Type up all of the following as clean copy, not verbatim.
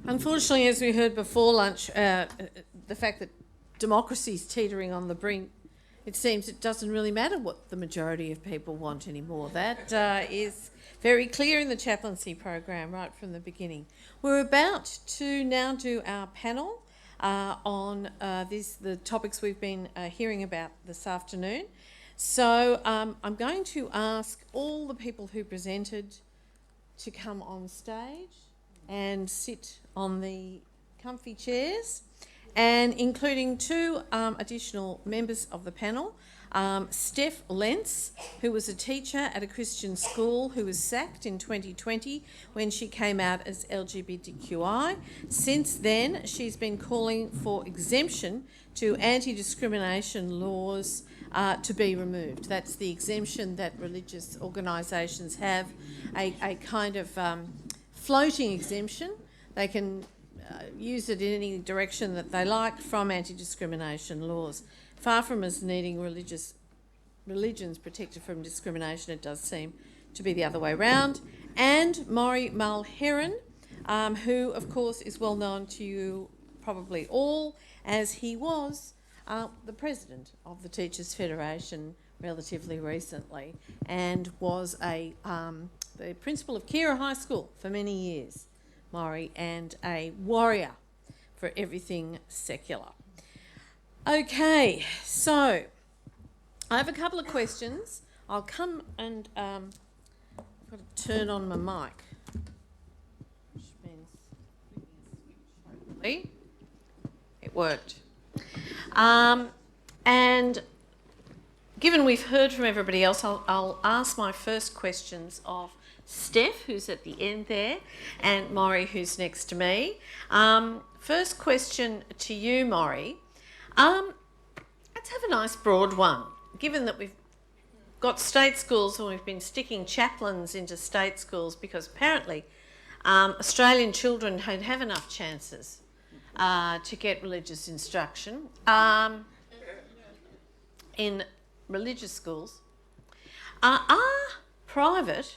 Unfortunately, as we heard before lunch, the fact that democracy is teetering on the brink, it seems it doesn't really matter what the majority of people want anymore. That is very clear in the chaplaincy program right from the beginning. We're about to now do our panel on the topics we've been hearing about this afternoon. So I'm going to ask all the people who presented to come on stage and sit on the comfy chairs, and including two additional members of the panel. Steph Lentz, who was a teacher at a Christian school who was sacked in 2020 when she came out as LGBTQI. Since then, she's been calling for exemption to anti-discrimination laws to be removed. That's the exemption that religious organisations have, a kind of floating exemption. They can use it in any direction that they like from anti-discrimination laws. Far from us needing religions protected from discrimination, it does seem to be the other way round. And Maurie Mulheron, who of course is well known to you probably all, as he was the president of the Teachers Federation relatively recently, and was the principal of Caro High School for many years, Maurie, and a warrior for everything secular. Okay, so I have a couple of questions. I'll come and I've got to turn on my mic, which means hopefully it worked. And given we've heard from everybody else, I'll ask my first questions of Steph, who's at the end there, and Maurie, who's next to me. First question to you, Maurie. Let's have a nice broad one. Given that we've got state schools and we've been sticking chaplains into state schools because apparently Australian children don't have enough chances to get religious instruction in religious schools. Are private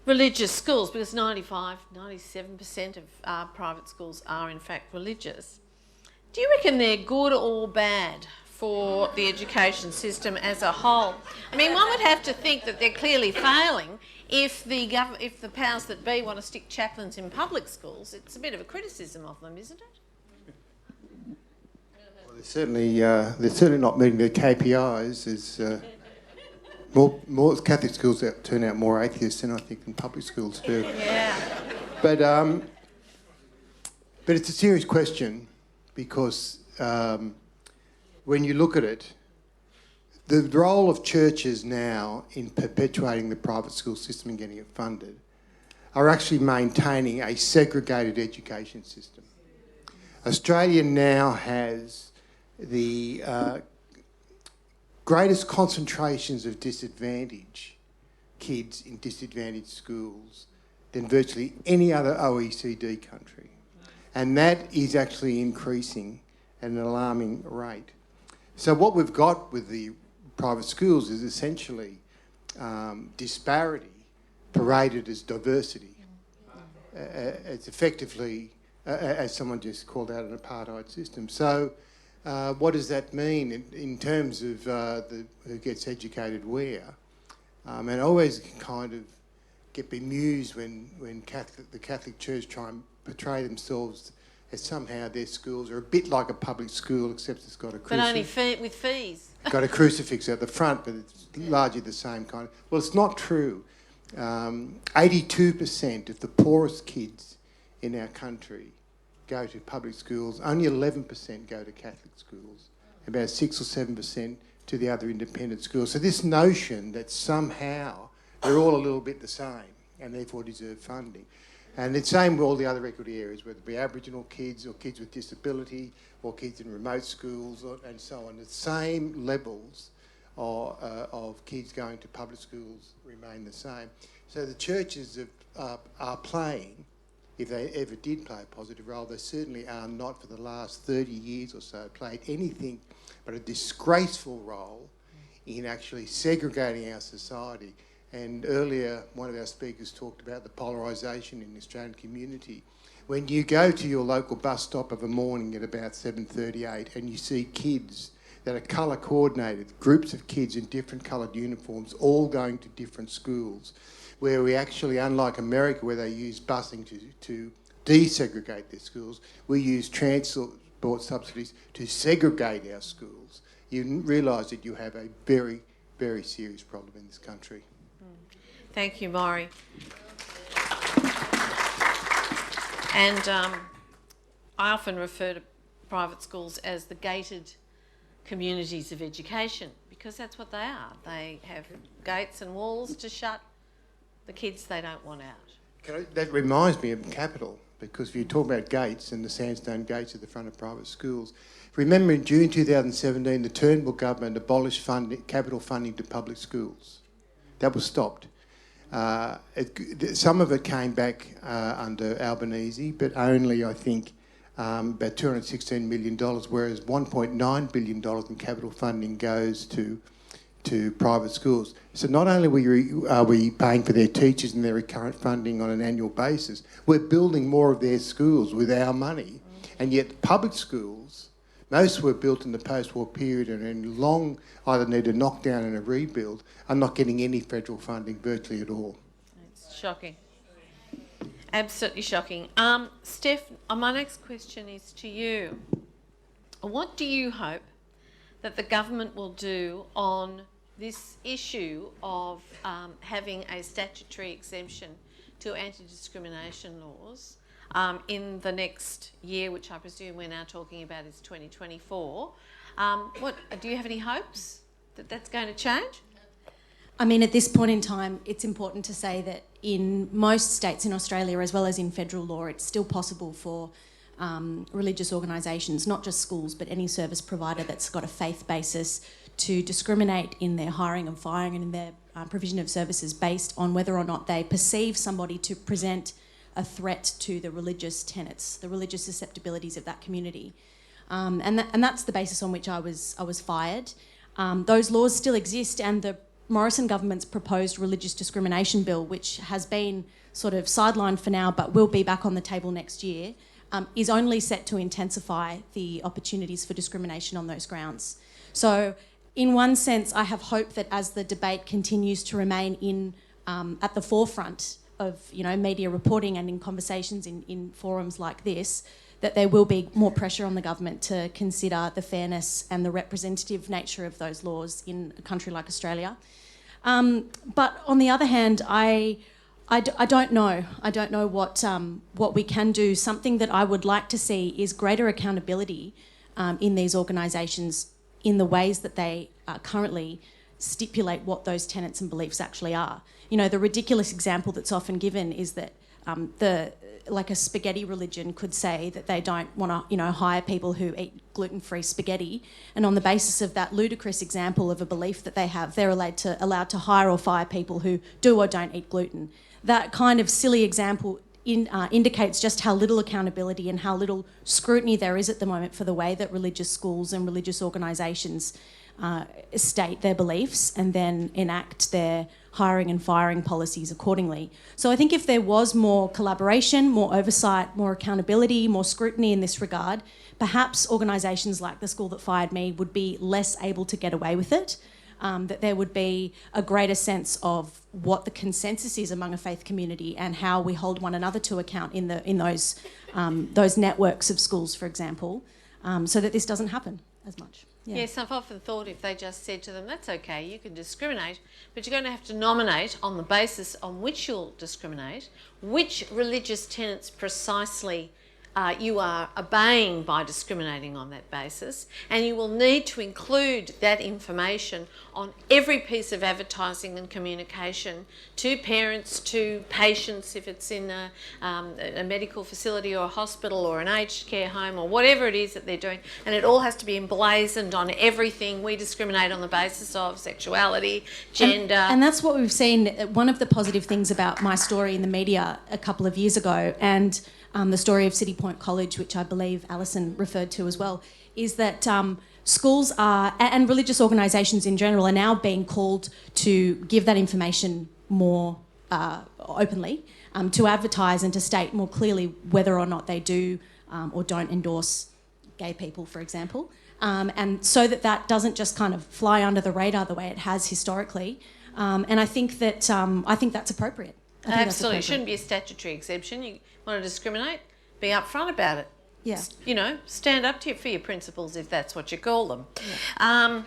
religious schools, because 97% of private schools are in fact religious, do you reckon they're good or bad for the education system as a whole? I mean, one would have to think that they're clearly failing if the powers that be want to stick chaplains in public schools. It's a bit of a criticism of them, isn't it? Well, they're certainly not meeting their KPIs. There's more Catholic schools that turn out more atheists than I think than public schools do. Yeah. But it's a serious question because when you look at it, the role of churches now in perpetuating the private school system and getting it funded are actually maintaining a segregated education system. Australia now has the greatest concentrations of disadvantaged kids in disadvantaged schools than virtually any other OECD country. And that is actually increasing at an alarming rate. So what we've got with the private schools is essentially disparity paraded as diversity. It's effectively, as someone just called out, an apartheid system. So what does that mean in terms of who gets educated where? And I always kind of get bemused when the Catholic Church try and portray themselves as somehow their schools are a bit like a public school, except it's got a crucifix. But only with fees. Got a crucifix at the front, but it's largely the same kind of... Well, it's not true. 82% of the poorest kids in our country go to public schools. Only 11% go to Catholic schools. About 6 or 7% to the other independent schools. So this notion that somehow they're all a little bit the same and therefore deserve funding. And it's the same with all the other equity areas, whether it be Aboriginal kids or kids with disability or kids in remote schools and so on. The same levels of kids going to public schools remain the same. So the churches are playing, if they ever did play a positive role, they certainly are not for the last 30 years or so, played anything but a disgraceful role in actually segregating our society And earlier, one of our speakers talked about the polarisation in the Australian community. When you go to your local bus stop of a morning at about 7:38 and you see kids that are colour coordinated, groups of kids in different coloured uniforms, all going to different schools, where we actually, unlike America where they use busing to desegregate their schools, we use transport subsidies to segregate our schools. You realise that you have a very, very serious problem in this country. Thank you, Maurie. And I often refer to private schools as the gated communities of education, because that's what they are. They have gates and walls to shut the kids they don't want out. That reminds me of Capital, because if you talk about gates and the sandstone gates at the front of private schools, remember in June 2017 the Turnbull government abolished capital funding to public schools. That was stopped. Some of it came back under Albanese, but only, I think, about $216 million, whereas $1.9 billion in capital funding goes to private schools. So not only are we paying for their teachers and their recurrent funding on an annual basis, we're building more of their schools with our money. And yet public schools, most were built in the post-war period and in long either need a knockdown and a rebuild, are not getting any federal funding virtually at all. It's shocking. Absolutely shocking. Steph, my next question is to you. What do you hope that the government will do on this issue of having a statutory exemption to anti-discrimination laws in the next year, which I presume we're now talking about is 2024? Do you have any hopes that that's going to change? I mean, at this point in time, it's important to say that in most states in Australia, as well as in federal law, it's still possible for religious organisations, not just schools, but any service provider that's got a faith basis, to discriminate in their hiring and firing and in their provision of services based on whether or not they perceive somebody to present a threat to the religious tenets, the religious susceptibilities of that community. And that's the basis on which I was fired. Those laws still exist, and the Morrison government's proposed religious discrimination bill, which has been sort of sidelined for now but will be back on the table next year, is only set to intensify the opportunities for discrimination on those grounds. So in one sense, I have hope that as the debate continues to remain at the forefront of media reporting and in conversations in forums like this, that there will be more pressure on the government to consider the fairness and the representative nature of those laws in a country like Australia. But on the other hand, I don't know. I don't know what we can do. Something that I would like to see is greater accountability in these organisations in the ways that they currently stipulate what those tenets and beliefs actually are. The ridiculous example that's often given is that a spaghetti religion could say that they don't want to, hire people who eat gluten-free spaghetti, and on the basis of that ludicrous example of a belief that they have, they're allowed to hire or fire people who do or don't eat gluten. That kind of silly example indicates just how little accountability and how little scrutiny there is at the moment for the way that religious schools and religious organisations state their beliefs and then enact their hiring and firing policies accordingly. So I think if there was more collaboration, more oversight, more accountability, more scrutiny in this regard, perhaps organisations like the school that fired me would be less able to get away with it, that there would be a greater sense of what the consensus is among a faith community and how we hold one another to account in those networks of schools, for example, so that this doesn't happen as much. Yeah. Yes, I've often thought if they just said to them, that's okay, you can discriminate, but you're going to have to nominate on the basis on which you'll discriminate, which religious tenets precisely you are obeying by discriminating on that basis, and you will need to include that information on every piece of advertising and communication to parents, to patients if it's in a medical facility or a hospital or an aged care home or whatever it is that they're doing, and it all has to be emblazoned on everything. We discriminate on the basis of sexuality, gender. And that's what we've seen. One of the positive things about my story in the media a couple of years ago, and the story of City Point College, which I believe Alison referred to as well, is that schools are, and religious organisations in general, are now being called to give that information more openly, to advertise and to state more clearly whether or not they do or don't endorse gay people, for example, and so that doesn't just kind of fly under the radar the way it has historically. And I think that's appropriate. Absolutely, it shouldn't be a statutory exemption. You want to discriminate, be upfront about it. Yeah. You know, stand up for your principles if that's what you call them. Yeah.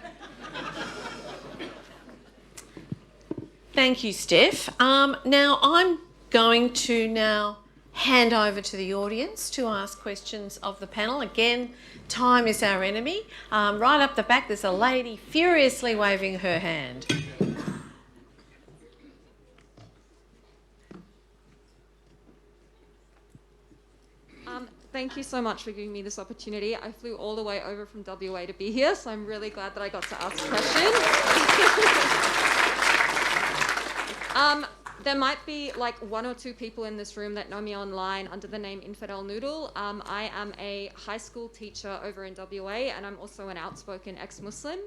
Thank you, Steph. Now I'm going to hand over to the audience to ask questions of the panel. Again, time is our enemy. Right up the back, there's a lady furiously waving her hand. Thank you so much for giving me this opportunity. I flew all the way over from WA to be here, so I'm really glad that I got to ask questions. There might be like one or two people in this room that know me online under the name Infidel Noodle. I am a high school teacher over in WA, and I'm also an outspoken ex-Muslim.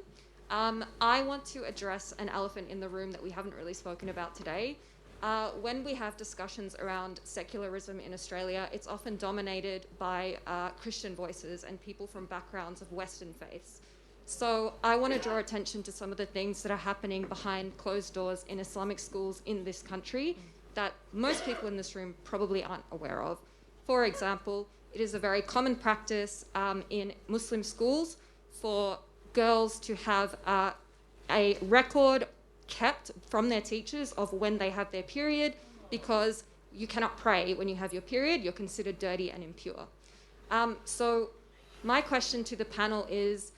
I want to address an elephant in the room that we haven't really spoken about today. When we have discussions around secularism in Australia, it's often dominated by Christian voices and people from backgrounds of Western faiths. So I want to draw attention to some of the things that are happening behind closed doors in Islamic schools in this country that most people in this room probably aren't aware of. For example, it is a very common practice in Muslim schools for girls to have a record kept from their teachers of when they have their period, because you cannot pray when you have your period. You're considered dirty and impure. So my question to the panel is,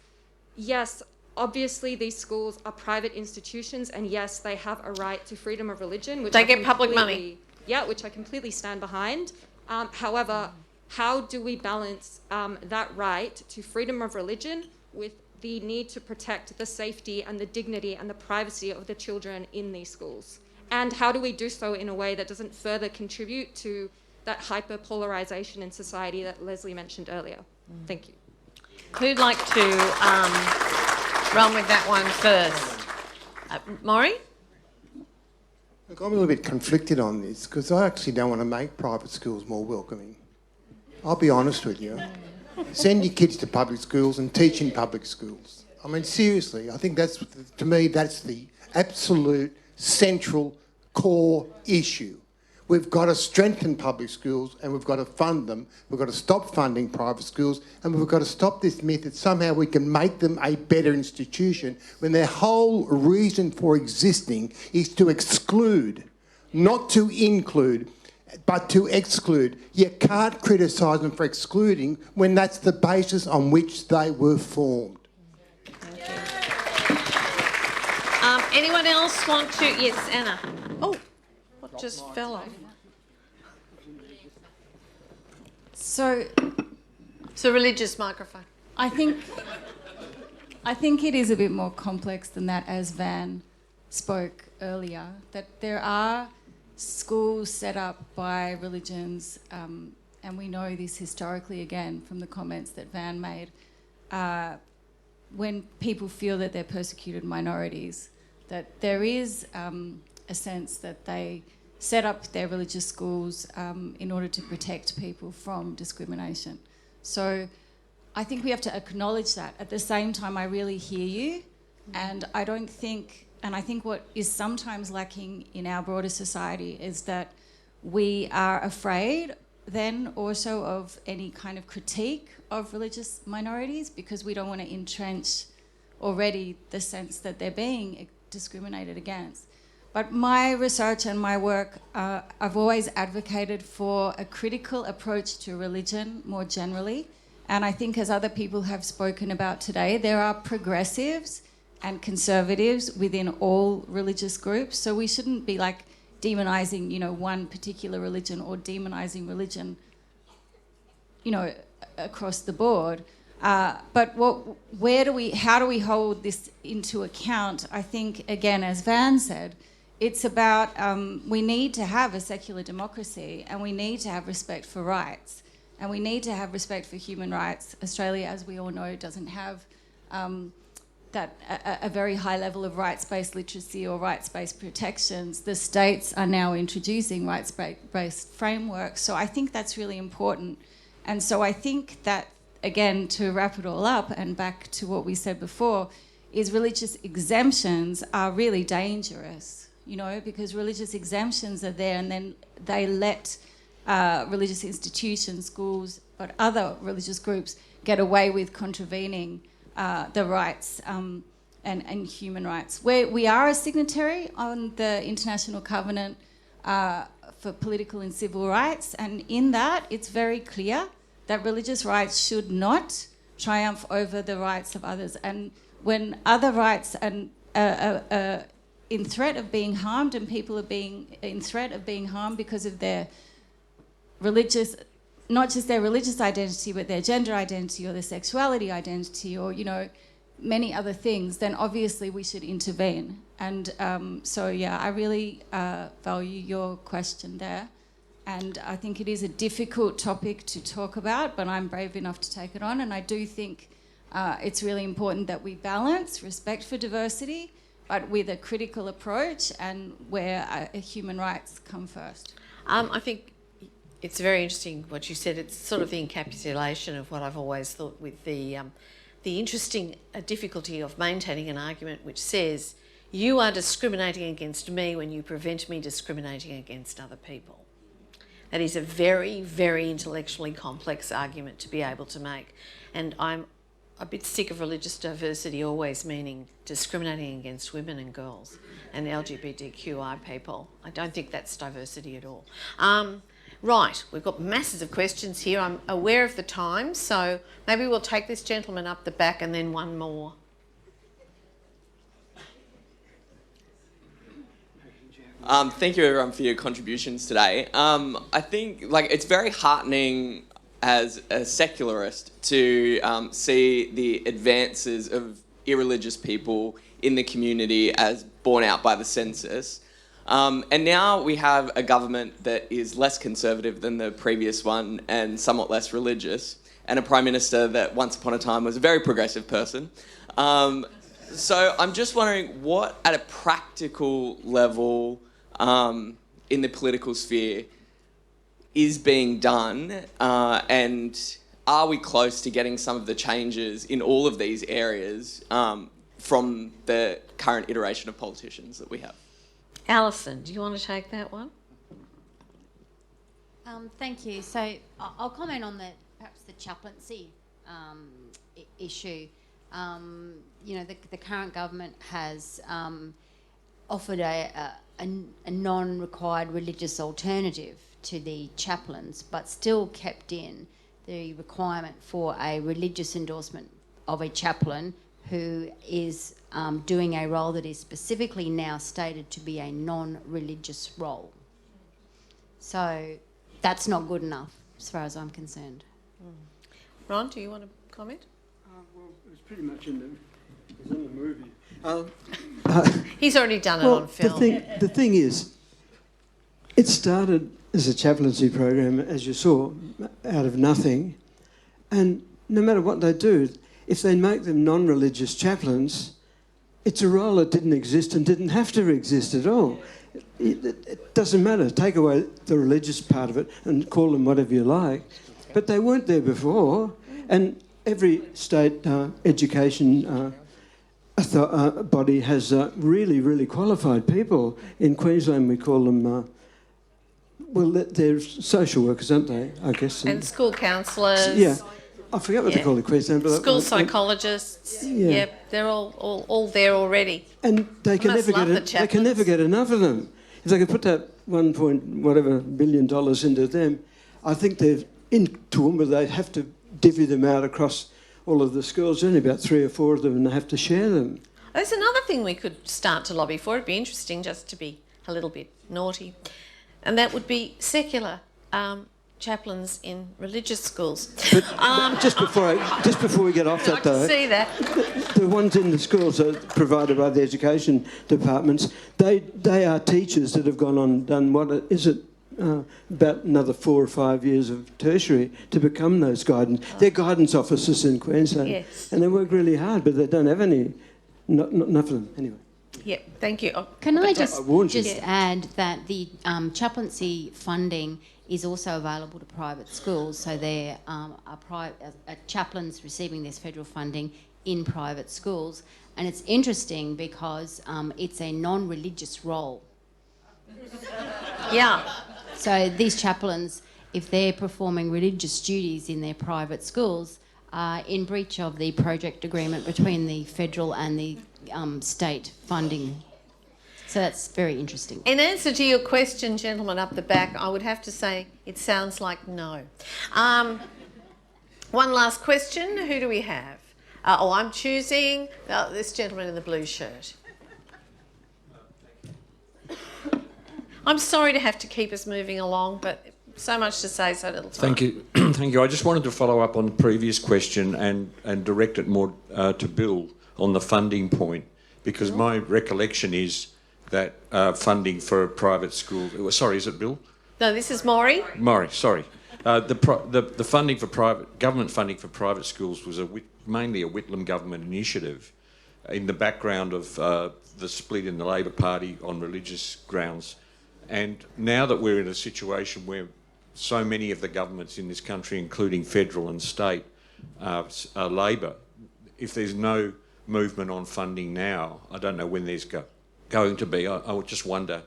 yes, obviously these schools are private institutions, and yes, they have a right to freedom of religion, which they get public money. Yeah, which I completely stand behind. However, how do we balance that right to freedom of religion with the need to protect the safety and the dignity and the privacy of the children in these schools? And how do we do so in a way that doesn't further contribute to that hyper-polarisation in society that Leslie mentioned earlier? Thank you. Who'd like to run with that one first? Maurie? Look, I'm a little bit conflicted on this because I actually don't want to make private schools more welcoming. I'll be honest with you. Send your kids to public schools and teach in public schools. I mean, seriously, I think that's, to me, that's the absolute central core issue. We've got to strengthen public schools and we've got to fund them. We've got to stop funding private schools, and we've got to stop this myth that somehow we can make them a better institution when their whole reason for existing is to exclude, not to include, but to exclude. You can't criticise them for excluding when that's the basis on which they were formed. Anyone else want to? Yes, Anna. Oh, what just fell off? So, It's a religious microphone. I think it is a bit more complex than that, as Van spoke earlier, that there are schools set up by religions, and we know this historically, again, from the comments that Van made, when people feel that they're persecuted minorities, that there is a sense that they set up their religious schools in order to protect people from discrimination. So I think we have to acknowledge that. At the same time, I really hear you, and I think what is sometimes lacking in our broader society is that we are afraid then also of any kind of critique of religious minorities, because we don't want to entrench already the sense that they're being discriminated against. But my research and my work, I've always advocated for a critical approach to religion more generally. And I think, as other people have spoken about today, there are progressives and conservatives within all religious groups. So we shouldn't be like demonising, one particular religion or demonising religion, across the board. But how do we hold this into account? I think, again, as Van said, it's about we need to have a secular democracy, and we need to have respect for rights, and we need to have respect for human rights. Australia, as we all know, doesn't have a very high level of rights-based literacy or rights-based protections. The states are now introducing rights-based frameworks. So I think that's really important. And so I think that, again, to wrap it all up and back to what we said before, is religious exemptions are really dangerous, you know, because religious exemptions are there and then they let religious institutions, schools, but other religious groups get away with contravening the rights and human rights. We are a signatory on the International Covenant for Political and Civil Rights, and in that it's very clear that religious rights should not triumph over the rights of others. And when other rights are in threat of being harmed and people are being in threat of being harmed because of their religious, not just their religious identity, but their gender identity or their sexuality identity or, you know, many other things, then obviously we should intervene. And so, yeah, I really value your question there. And I think it is a difficult topic to talk about, but I'm brave enough to take it on. And I do think it's really important that we balance respect for diversity, but with a critical approach and where human rights come first. I think it's very interesting what you said. It's sort of the encapsulation of what I've always thought with the interesting difficulty of maintaining an argument which says you are discriminating against me when you prevent me discriminating against other people. That is a very, very intellectually complex argument to be able to make. And I'm a bit sick of religious diversity always meaning discriminating against women and girls and LGBTQI people. I don't think that's diversity at all. Right, we've got masses of questions here. I'm aware of the time, so maybe we'll take this gentleman up the back and then one more. Thank you everyone for your contributions today. I think it's very heartening as a secularist to see the advances of irreligious people in the community as borne out by the census. And now we have a government that is less conservative than the previous one and somewhat less religious, and a Prime Minister that once upon a time was a very progressive person. So I'm just wondering what, at a practical level in the political sphere, is being done, and are we close to getting some of the changes in all of these areas from the current iteration of politicians that we have? Alison, do you want to take that one? Thank you. So I'll comment on perhaps the chaplaincy issue. You know, the current government has offered a non-required religious alternative to the chaplains, but still kept in the requirement for a religious endorsement of a chaplain who is doing a role that is specifically now stated to be a non-religious role. So that's not good enough as far as I'm concerned. Ron, do you want to comment? Well, it was pretty much in the movie. He's already done it on film. The thing is, it started as a chaplaincy program, as you saw, out of nothing. And no matter what they do, if they make them non-religious chaplains, it's a role that didn't exist and didn't have to exist at all. It doesn't matter. Take away the religious part of it and call them whatever you like. But they weren't there before. And every state education body has really, really qualified people. In Queensland, we call them, they're social workers, aren't they, I guess? And school counsellors. Yeah. I forget what they call it in Queensland. But school psychologists. Yeah. Yep, they're all there already. And they can never get enough of them. If they could put that $1 billion into them, I think they're into them, but they'd have to divvy them out across all of the schools. Only about 3 or 4 of them, and they have to share them. There's another thing we could start to lobby for. It'd be interesting just to be a little bit naughty, and that would be secular chaplains in religious schools. But just before we get off that, though, see that the ones in the schools are provided by the education departments. They are teachers that have gone on and done about another 4 or 5 years of tertiary to become those guidance. They're guidance officers in Queensland, yes, and they work really hard, but they don't have any Enough of them, anyway. Yeah, thank you. Can I I warned you. just add that the chaplaincy funding is also available to private schools, so there are chaplains receiving this federal funding in private schools, and it's interesting because it's a non-religious role. Yeah. So these chaplains, if they're performing religious duties in their private schools, are in breach of the project agreement between the federal and the state funding. So that's very interesting. In answer to your question, gentleman up the back, I would have to say it sounds like no. One last question. Who do we have? I'm choosing this gentleman in the blue shirt. I'm sorry to have to keep us moving along, but so much to say, so little time. Thank you. Thank you. I just wanted to follow up on the previous question and direct it more to Bill on the funding point, because my recollection is that funding for private schools... Sorry, is it Bill? No, this is Maurie. Maurie, sorry. The funding for government funding for private schools was mainly a Whitlam government initiative in the background of the split in the Labor Party on religious grounds. And now that we're in a situation where so many of the governments in this country, including federal and state, are Labor, if there's no movement on funding now, I don't know when there's going to be. I would just wonder,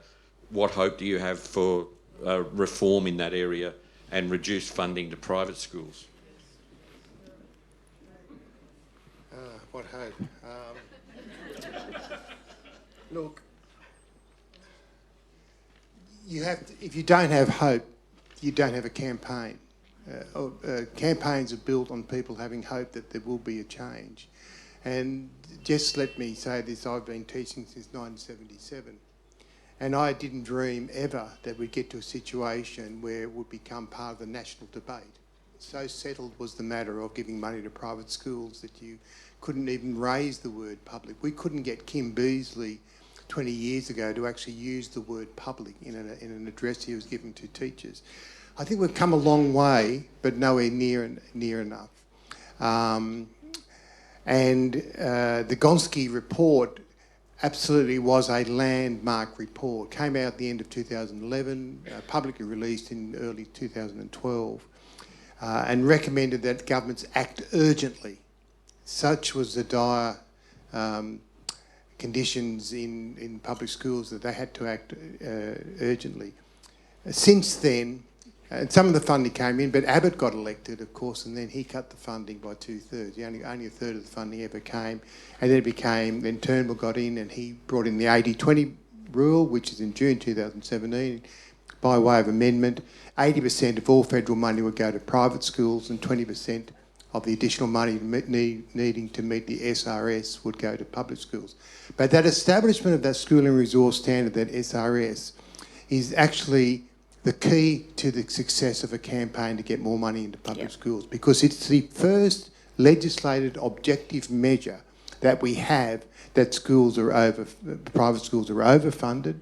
what hope do you have for reform in that area and reduced funding to private schools? What hope? Look, you have to, if you don't have hope, you don't have a campaign. Campaigns are built on people having hope that there will be a change. And just let me say this, I've been teaching since 1977, and I didn't dream ever that we'd get to a situation where it would become part of the national debate. So settled was the matter of giving money to private schools that you couldn't even raise the word public. We couldn't get Kim Beazley 20 years ago to actually use the word public in an address he was giving to teachers. I think we've come a long way, but nowhere near enough. The Gonski report absolutely was a landmark report. Came out at the end of 2011, publicly released in early 2012, and recommended that governments act urgently. Such was the dire conditions in public schools that they had to act urgently. Since then, some of the funding came in, but Abbott got elected, of course, and then he cut the funding by 2/3. Only a third of the funding ever came. And then Turnbull got in and he brought in the 80-20 rule, which is in June 2017, by way of amendment. 80% of all federal money would go to private schools and 20% of the additional money needing to meet the SRS would go to public schools. But that establishment of that schooling resource standard, that SRS, is actually the key to the success of a campaign to get more money into public schools, because it's the first legislated objective measure that we have that private schools are overfunded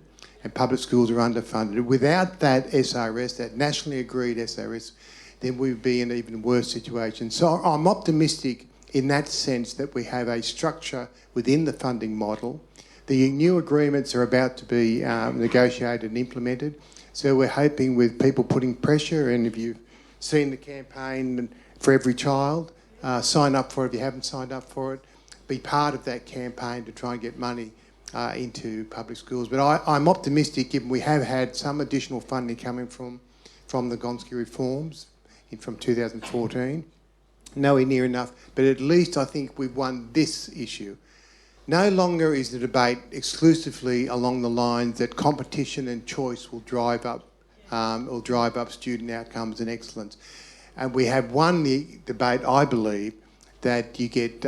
and public schools are underfunded. Without that SRS, that nationally agreed SRS, then we would be in an even worse situation. So I'm optimistic in that sense that we have a structure within the funding model. The new agreements are about to be negotiated and implemented. So we're hoping, with people putting pressure, and if you've seen the campaign for every child, sign up for it if you haven't signed up for it, be part of that campaign to try and get money into public schools. But I'm optimistic, given we have had some additional funding coming from the Gonski reforms from 2014. Nowhere near enough, but at least I think we've won this issue. No longer is the debate exclusively along the lines that competition and choice will drive up student outcomes and excellence. And we have won the debate, I believe, that you get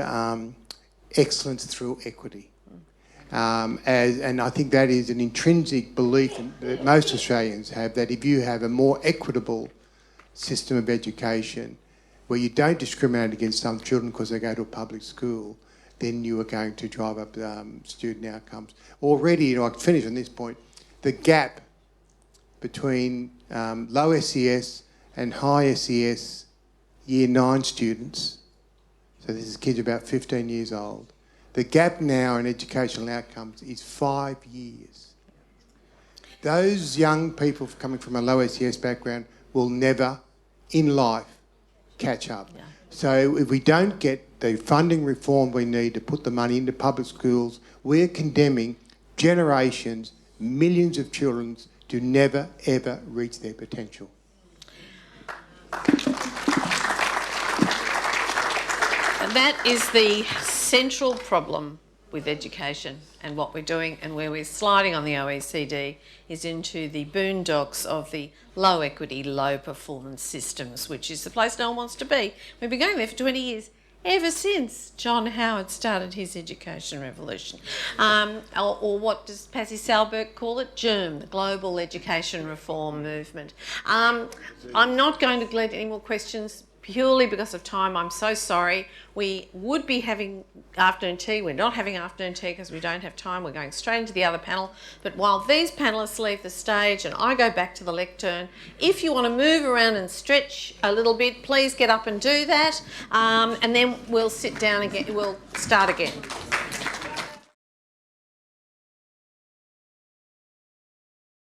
excellence through equity. And I think that is an intrinsic belief that most Australians have, that if you have a more equitable system of education where you don't discriminate against some children because they go to a public school, then you are going to drive up student outcomes. Already, I can finish on this point, the gap between low SES and high SES Year 9 students, so this is kids about 15 years old, The gap now in educational outcomes is 5 years. Those young people coming from a low SES background will never, in life, catch up. Yeah. So if we don't get the funding reform we need to put the money into public schools, we're condemning generations, millions of children to never, ever reach their potential. And that is the central problem with education and what we're doing, and where we're sliding on the OECD is into the boondocks of the low equity, low performance systems, which is the place no one wants to be. We've been going there for 20 years, ever since John Howard started his education revolution. Or what does Pazzi Salberg call it? GERM, the Global Education Reform Movement. I'm not going to let any more questions purely because of time. I'm so sorry. We would be having afternoon tea. We're not having afternoon tea because we don't have time. We're going straight into the other panel. But while these panellists leave the stage and I go back to the lectern, if you want to move around and stretch a little bit, please get up and do that. And then we'll sit down again. We'll start again.